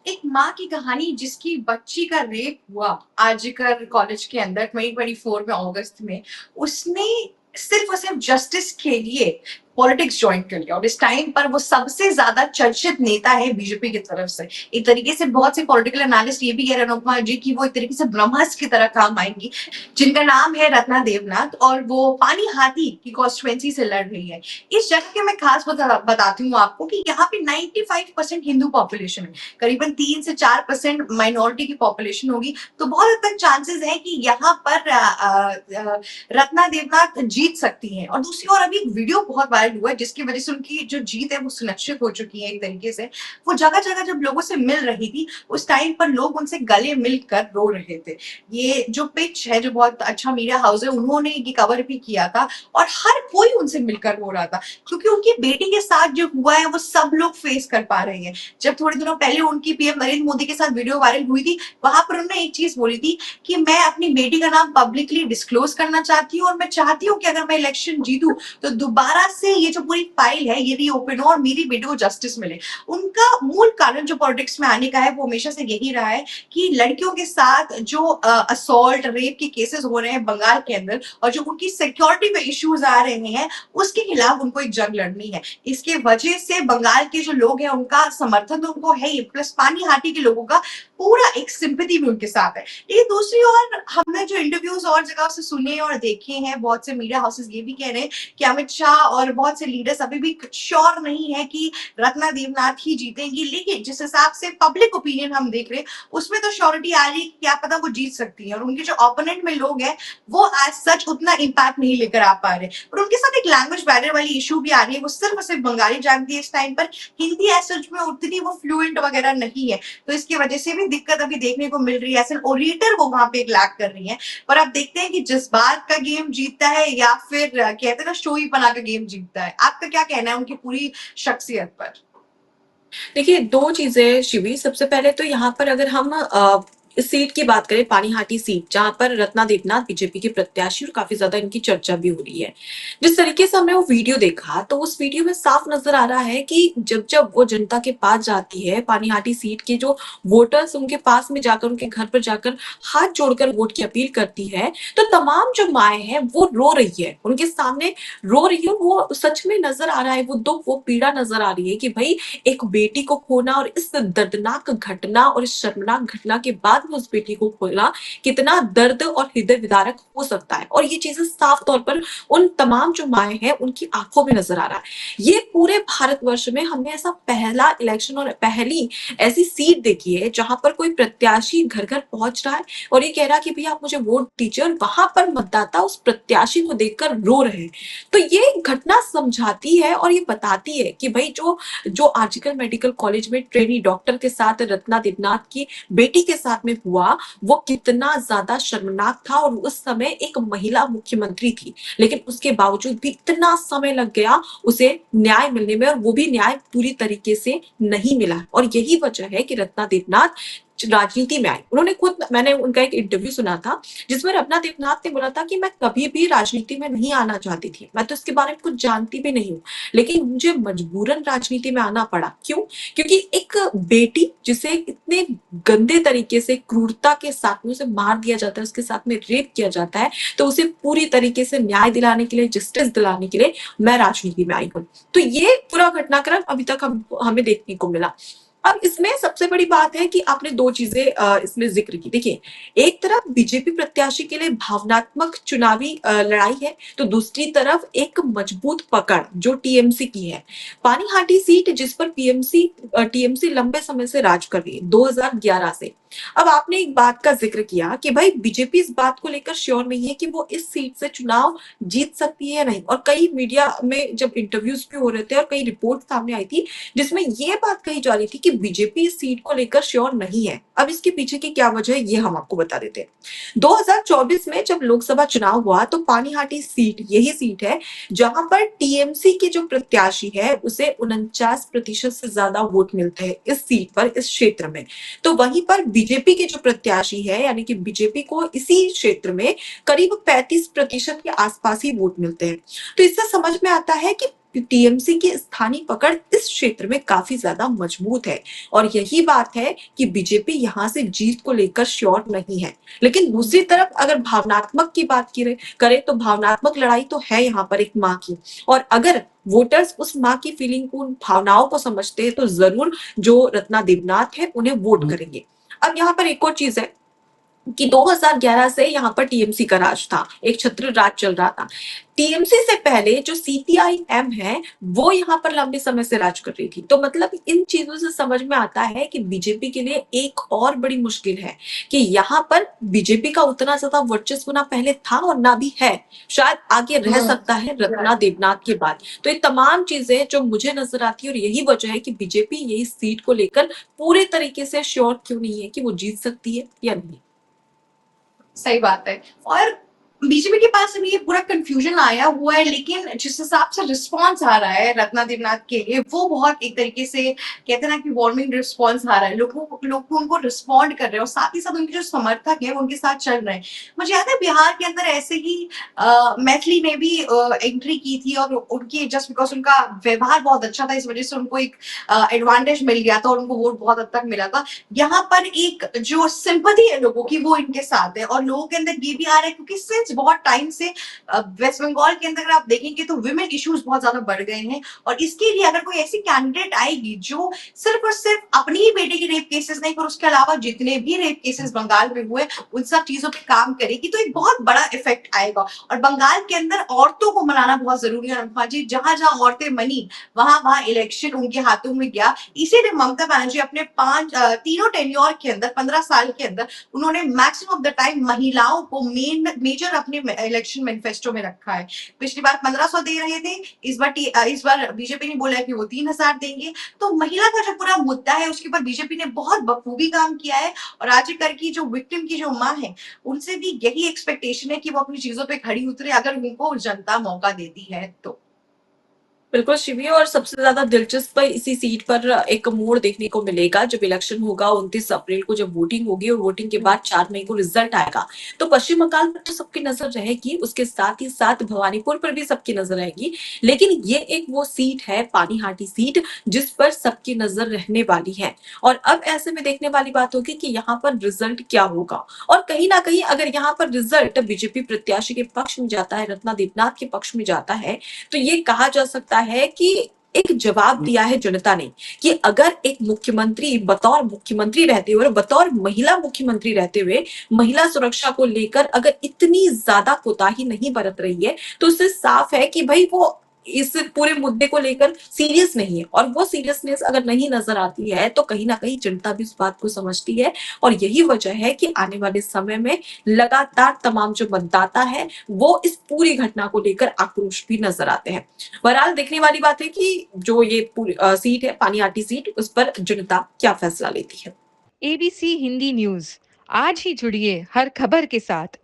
एक माँ की कहानी जिसकी बच्ची का रेप हुआ आरजीकर कॉलेज के अंदर 2024 में अगस्त में। उसने सिर्फ और सिर्फ जस्टिस के लिए पॉलिटिक्स ज्वाइन कर लिया और इस टाइम पर वो सबसे ज्यादा चर्चित नेता है बीजेपी की तरफ से। एक तरीके से बहुत से पॉलिटिकल एनालिस्ट ये भी कह रहे हैं अनुपमा जी की वो एक तरीके से ब्रह्मास्त्र की तरह काम आएंगी, जिनका नाम है रत्ना देवनाथ और वो पानी हाथी की कॉन्स्टिट्युएंसी से लड़ रही है। इस जगह के मैं खास बताती हूँ आपको कि यहाँ पे 95% हिंदू पॉपुलेशन है, करीबन 3 से 4% माइनॉरिटी की पॉपुलेशन होगी। तो बहुत हद तक चांसेस है कि यहाँ पर रत्ना देवनाथ जीत सकती हैं। और दूसरी ओर अभी एक वीडियो बहुत वायरल हुआ है जिसकी वजह से उनकी जो जीत है वो सुनिश्चित हो चुकी है। एक तरीके से वो जगह जगह जब लोगों से मिल रही थी उस टाइम पर लोग उनसे गले मिलकर रो रहे थे। ये जो पिच है, जो बहुत अच्छा मीडिया हाउस है, उन्होंने ये कवर भी किया था और हर कोई उनसे मिलकर रो रहा था, क्योंकि उनकी बेटी के साथ जो हुआ है वो सब लोग फेस कर पा रहे हैं। जब थोड़े दिनों पहले उनकी पीएम नरेंद्र मोदी के साथ वीडियो वायरल हुई थी, वहां पर उन्होंने एक चीज बोली थी कि मैं अपनी बेटी का नाम पब्लिकली डिस्क्लोज करना चाहती हूँ और मैं चाहती हूँ कि अगर मैं इलेक्शन जीतूं तो दोबारा से ये जो पूरी फाइल है ये रीओपन हो और मेरी बेटी को जस्टिस मिले। उनका मूल कारण जो पॉलिटिक्स में आने का है वो हमेशा से यही रहा है कि लड़कियों के साथ जो असॉल्ट रेप के केसेस हो रहे हैं बंगाल के अंदर और जो उनकी सिक्योरिटी पे इश्यूज आ रहे हैं उसके खिलाफ उनको एक जंग लड़नी है। इसके वजह से बंगाल के जो लोग हैं उनका समर्थन तो उनको है ही, प्लस पानी हाटी के लोगों का पूरा एक सिंपैथी भी उनके साथ है। लेकिन दूसरी ओर हमने जो इंटरव्यूज और जगह से सुने और देखे हैं, बहुत से मीडिया हाउसेस ये भी कह रहे हैं कि अमित शाह और बहुत से लीडर्स अभी भी श्योर नहीं है कि रत्ना देवनाथ ही जीतेंगी। लेकिन जिस हिसाब से पब्लिक ओपिनियन हम देख रहे हैं उसमें तो श्योरिटी आ रही है कि क्या पता वो जीत सकती है। और उनके जो ओपोनेंट में लोग हैं वो आज सच उतना इम्पैक्ट नहीं लेकर आ पा रहे और उनके साथ एक लैंग्वेज बैरियर वाली इशू भी आ रही है। वो सिर्फ और सिर्फ बंगाली जानती है इस टाइम पर, हिंदी एज सच में उतनी वो फ्लुएंट वगैरह नहीं है। तो इसकी वजह से भी दिक्कत अभी देखने को मिल रही है। एज एन ओरेटर वो वहां पे एक लैक कर रही है। पर आप देखते हैं कि जज्बात का गेम जीतता है या फिर कहते हैं ना शो ही बना का गेम जीतता है। आपका क्या कहना है उनकी पूरी शख्सियत पर? देखिए, 2 चीज़ें शिवी, सबसे पहले तो यहाँ पर अगर हम इस सीट की बात करें, पानीहाटी सीट, जहाँ पर रत्ना देवनाथ बीजेपी के प्रत्याशी और काफ़ी ज़्यादा इनकी चर्चा भी हो रही है। जिस तरीके से हमने वो वीडियो देखा, तो उस वीडियो में साफ नज़र आ रहा है कि जब वो जनता के पास जाती है, पानीहाटी सीट के जो वोटर्स उनके पास में जाकर, उनके घर पर जाकर हाथ जोड़कर वोट की अपील करती है, तो तमाम जो माएँ हैं, वो रो रही है। उनके सामने रो रही है, वो सच में नज़र आ रहा है, वो दुःख, वो पीड़ा नज़र आ रही है कि भई एक बेटी को खोना और इस दर्दनाक घटना और इस शर्मनाक घटना के बाद में उस बेटी को खोना कितना दर्द और हृदय विदारक हो सकता है। और ये चीजें साफ तौर पर उन तमाम जो माएँ हैं उनकी आंखों में नजर आ रहा है। ये पूरे भारतवर्ष में हमने ऐसा पहला इलेक्शन और पहली ऐसी सीट देखी है जहां पर कोई प्रत्याशी घर घर पहुंच रहा है और ये कह रहा है कि भैया आप मुझे वोट दीजिए, और वहां पर मतदाता उस प्रत्याशी को देखकर रो रहे हैं। तो ये घटना समझाती है और ये बताती है कि भाई जो जो आर्जिकल मेडिकल कॉलेज में ट्रेनी डॉक्टर के साथ रत्ना देवनाथ की बेटी के साथ में हुआ, वो कितना ज्यादा शर्मनाक था। और उस समय एक महिला मुख्यमंत्री थी, लेकिन उसके बावजूद भी इतना समय लग गया उसे न्याय मिलने में, और वो भी न्याय पूरी तरीके से नहीं मिला। और यही वजह है कि रत्ना देवनाथ राजनीति में आई। उन्होंने खुद, मैंने उनका एक इंटरव्यू सुना था जिसमें रत्ना देवनाथ ने बोला था कि मैं कभी भी राजनीति में नहीं आना चाहती थी, मैं तो इसके बारे में कुछ जानती भी नहीं हूँ, लेकिन मुझे मजबूरन राजनीति में आना पड़ा। क्यों? क्योंकि एक बेटी जिसे इतने गंदे तरीके से, क्रूरता के साथ में उसे मार दिया जाता है, उसके साथ में रेप किया जाता है, तो उसे पूरी तरीके से न्याय दिलाने के लिए, जस्टिस दिलाने के लिए मैं राजनीति में आई हूँ। तो ये पूरा घटनाक्रम अभी तक हमें देखने को मिला। अब इसमें सबसे बड़ी बात है कि आपने 2 चीजें इसमें जिक्र की। देखिए, एक तरफ बीजेपी प्रत्याशी के लिए भावनात्मक चुनावी लड़ाई है, तो दूसरी तरफ एक मजबूत पकड़ जो टीएमसी की है। पानीहाटी सीट जिस पर टीएमसी लंबे समय से राज कर रही है 2011 से। अब आपने एक बात का जिक्र किया कि भाई बीजेपी इस बात को लेकर श्योर नहीं है कि वो इस सीट से चुनाव जीत सकती है या नहीं, और कई मीडिया में जब इंटरव्यूज भी हो रहे थे और कई रिपोर्ट सामने आई थी जिसमें ये बात कही जा रही थी कि बीजेपी इस सीट को लेकर श्योर नहीं है। अब इसके पीछे की क्या वजह है ये हम आपको बता देते हैं। 2024 में जब लोकसभा चुनाव हुआ तो पानीहाटी सीट यही सीट है जहां पर टीएमसी के जो प्रत्याशी है उसे 49% से ज्यादा वोट मिलते हैं इस सीट पर, इस क्षेत्र में। तो वहीं पर बीजेपी के जो प्रत्याशी है, यानी कि बीजेपी को इसी क्षेत्र में करीब 35% के आसपास ही वोट मिलते हैं। तो इससे समझ में आता है कि कि टीएमसी की स्थानीय पकड़ इस क्षेत्र में काफी ज्यादा मजबूत है और यही बात है कि बीजेपी यहाँ से जीत को लेकर श्योर नहीं है। लेकिन दूसरी तरफ अगर भावनात्मक की बात करें तो भावनात्मक लड़ाई तो है यहाँ पर एक माँ की, और अगर वोटर्स उस माँ की फीलिंग को, उन भावनाओं को समझते हैं तो जरूर जो रत्ना देवनाथ है उन्हें वोट करेंगे। अब यहाँ पर एक और चीज है कि 2011 से यहाँ पर टीएमसी का राज था, एक छत्र राज चल रहा था। टीएमसी से पहले जो सीपीआईएम है वो यहाँ पर लंबे समय से राज कर रही थी। तो मतलब इन चीजों से समझ में आता है कि बीजेपी के लिए एक और बड़ी मुश्किल है कि यहाँ पर बीजेपी का उतना ज्यादा वर्चस्व ना पहले था और ना भी है, शायद आगे रह सकता है रत्ना देवनाथ के बाद। तो ये तमाम चीजें जो मुझे नजर आती है और यही वजह है कि बीजेपी यही सीट को लेकर पूरे तरीके से श्योर क्यों नहीं है कि वो जीत सकती है या नहीं। सही बात है। और बीजेपी के पास अभी ये पूरा कंफ्यूजन आया हुआ है, लेकिन जिस हिसाब से रिस्पांस आ रहा है रत्ना देवनाथ के लिए वो बहुत एक तरीके से कहते हैं ना कि वार्मिंग रिस्पांस आ रहा है, लोग उनको रिस्पॉन्ड कर रहे हैं और साथ ही साथ उनके जो समर्थक है उनके साथ चल रहे हैं। मुझे याद है बिहार के अंदर ऐसे ही मैथिली ने भी एंट्री की थी और उनकी जस्ट बिकॉज उनका व्यवहार बहुत अच्छा था इस वजह से उनको एक एडवांटेज मिल गया था और उनको वोट बहुत हद तक मिला था। यहाँ पर एक जो सिंपैथी है लोगों की वो इनके साथ है और लोगों के अंदर ये भी आ रहा है क्योंकि सिंस बहुत टाइम से वेस्ट बंगाल के अंदर अगर आप देखेंगे तो विमेन इश्यूज बहुत ज्यादा बढ़ गए हैं और इसके लिए अगर कोई ऐसी कैंडिडेट आएगी जो सिर्फ और सिर्फ अपनी ही बेटे की रेप केसेस नहीं पर उसके अलावा जितने भी रेप केसेस बंगाल में हुए उन सब चीजों पे काम करेगी तो एक बहुत बड़ा इफेक्ट आएगा। और बंगाल के अंदर औरतों को मनाना बहुत जरूरी है अनुपमा जी, जहां जहां औरतें मनी वहां वहां इलेक्शन उनके हाथों में गया। इसीलिए ममता बनर्जी अपने तीनों टेन्योर के अंदर 15 साल के अंदर उन्होंने मैक्सिमम ऑफ द टाइम महिलाओं को मेजर अपने इलेक्शन मैनिफेस्टो में रखा है। पिछली बार 1500 दे रहे थे, इस बार बीजेपी ने बोला कि वो 3000 देंगे। तो महिला का जो पूरा मुद्दा है उसके ऊपर बीजेपी ने बहुत बखूबी काम किया है और आजकल की जो विक्टिम की जो माँ है उनसे भी यही एक्सपेक्टेशन है कि वो अपनी चीजों पे खड़ी उतरे अगर उनको जनता मौका देती है तो। बिल्कुल शिवी, और सबसे ज्यादा दिलचस्प इसी सीट पर एक मोड़ देखने को मिलेगा जब इलेक्शन होगा 29 अप्रैल को, जब वोटिंग होगी और वोटिंग के बाद 4 मई को रिजल्ट आएगा। तो पश्चिम बंगाल पर तो सबकी नजर रहेगी, उसके साथ ही साथ भवानीपुर पर भी सबकी नजर रहेगी। लेकिन ये एक वो सीट है, पानीहाटी सीट, जिस पर सबकी नजर रहने वाली है। और अब ऐसे में देखने वाली बात होगी कि यहाँ पर रिजल्ट क्या होगा। और कहीं ना कहीं अगर यहाँ पर रिजल्ट बीजेपी प्रत्याशी के पक्ष में जाता है, रत्ना देवनाथ के पक्ष में जाता है, तो ये कहा जा सकता है कि एक जवाब दिया है जनता ने कि अगर एक मुख्यमंत्री बतौर मुख्यमंत्री रहते हुए, बतौर महिला मुख्यमंत्री रहते हुए महिला सुरक्षा को लेकर अगर इतनी ज्यादा कोताही नहीं बरत रही है तो उससे साफ है कि भाई वो इस पूरे मुद्दे को लेकर सीरियस नहीं है। और वो सीरियसनेस अगर नहीं नजर आती है तो कहीं ना कहीं जनता भी इस बात को समझती है और यही वजह है कि आने वाले समय में लगातार तमाम जो मतदाता है वो इस पूरी घटना को लेकर आक्रोश भी नजर आते हैं। बहरहाल देखने वाली बात है कि जो ये पूरी सीट है, पानीहाटी सीट, उस पर जनता क्या फैसला लेती है। एबीसी हिंदी न्यूज, आज ही जुड़िए हर खबर के साथ।